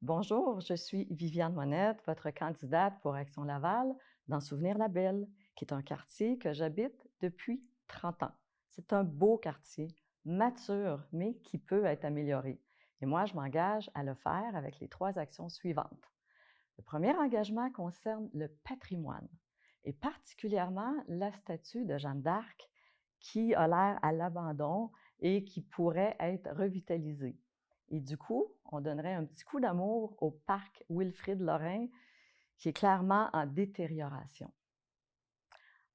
Bonjour, je suis Viviane Monette, votre candidate pour Action Laval dans Souvenir la Belle, qui est un quartier que j'habite depuis 30 ans. C'est un beau quartier, mature, mais qui peut être amélioré. Et moi, je m'engage à le faire avec les 3 actions suivantes. Le premier engagement concerne le patrimoine et particulièrement la statue de Jeanne d'Arc qui a l'air à l'abandon et qui pourrait être revitalisée. Et du coup, on donnerait un petit coup d'amour au parc Wilfrid-Lorrain qui est clairement en détérioration.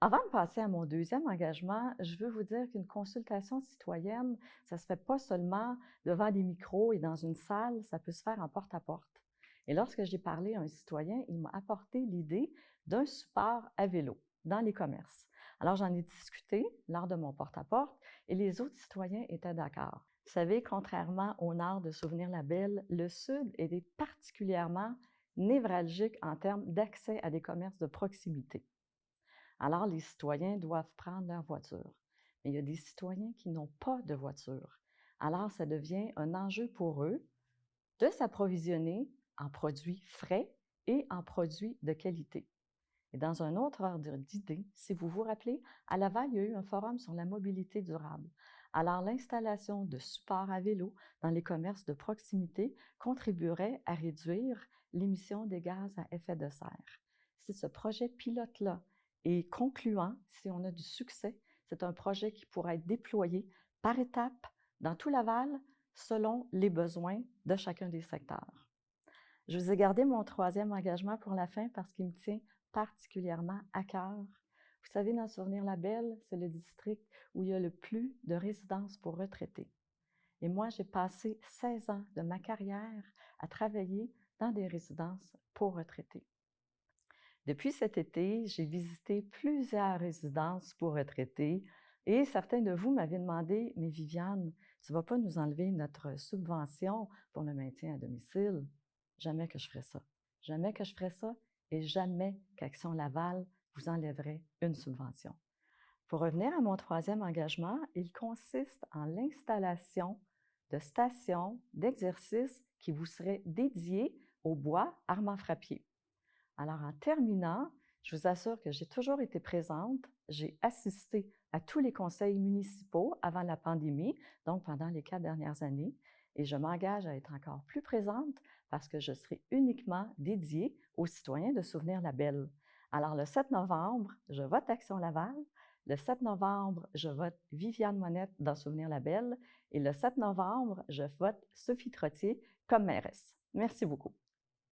Avant de passer à mon deuxième engagement, je veux vous dire qu'une consultation citoyenne, ça ne se fait pas seulement devant des micros et dans une salle, ça peut se faire en porte-à-porte. Et lorsque j'ai parlé à un citoyen, il m'a apporté l'idée d'un support à vélo dans les commerces. Alors j'en ai discuté lors de mon porte-à-porte et les autres citoyens étaient d'accord. Vous savez, contrairement au nord de Souvenir-la-Belle, le sud est particulièrement névralgique en termes d'accès à des commerces de proximité. Alors, les citoyens doivent prendre leur voiture. Mais il y a des citoyens qui n'ont pas de voiture. Alors, ça devient un enjeu pour eux de s'approvisionner en produits frais et en produits de qualité. Et dans un autre ordre d'idée, si vous vous rappelez, à Laval, il y a eu un forum sur la mobilité durable. Alors, l'installation de supports à vélo dans les commerces de proximité contribuerait à réduire l'émission des gaz à effet de serre. Si ce projet pilote-là est concluant, si on a du succès, c'est un projet qui pourra être déployé par étapes dans tout Laval selon les besoins de chacun des secteurs. Je vous ai gardé mon troisième engagement pour la fin parce qu'il me tient particulièrement à cœur. Vous savez, dans Souvenir la Belle, c'est le district où il y a le plus de résidences pour retraités. Et moi, j'ai passé 16 ans de ma carrière à travailler dans des résidences pour retraités. Depuis cet été, j'ai visité plusieurs résidences pour retraités et certains de vous m'avaient demandé, mais Viviane, tu ne vas pas nous enlever notre subvention pour le maintien à domicile? Jamais que je ferais ça. Jamais que je ferais ça et jamais qu'Action Laval vous enlèverait une subvention. Pour revenir à mon troisième engagement, il consiste en l'installation de stations d'exercice qui vous seraient dédiées au bois Armand-Frappier. Alors, en terminant, je vous assure que j'ai toujours été présente. J'ai assisté à tous les conseils municipaux avant la pandémie, donc pendant les 4 dernières années, et je m'engage à être encore plus présente parce que je serai uniquement dédiée aux citoyens de Souvenir la Belle. Alors, le 7 novembre, je vote Action Laval. Le 7 novembre, je vote Viviane Monette dans Souvenir la Belle. Et le 7 novembre, je vote Sophie Trottier comme mairesse. Merci beaucoup.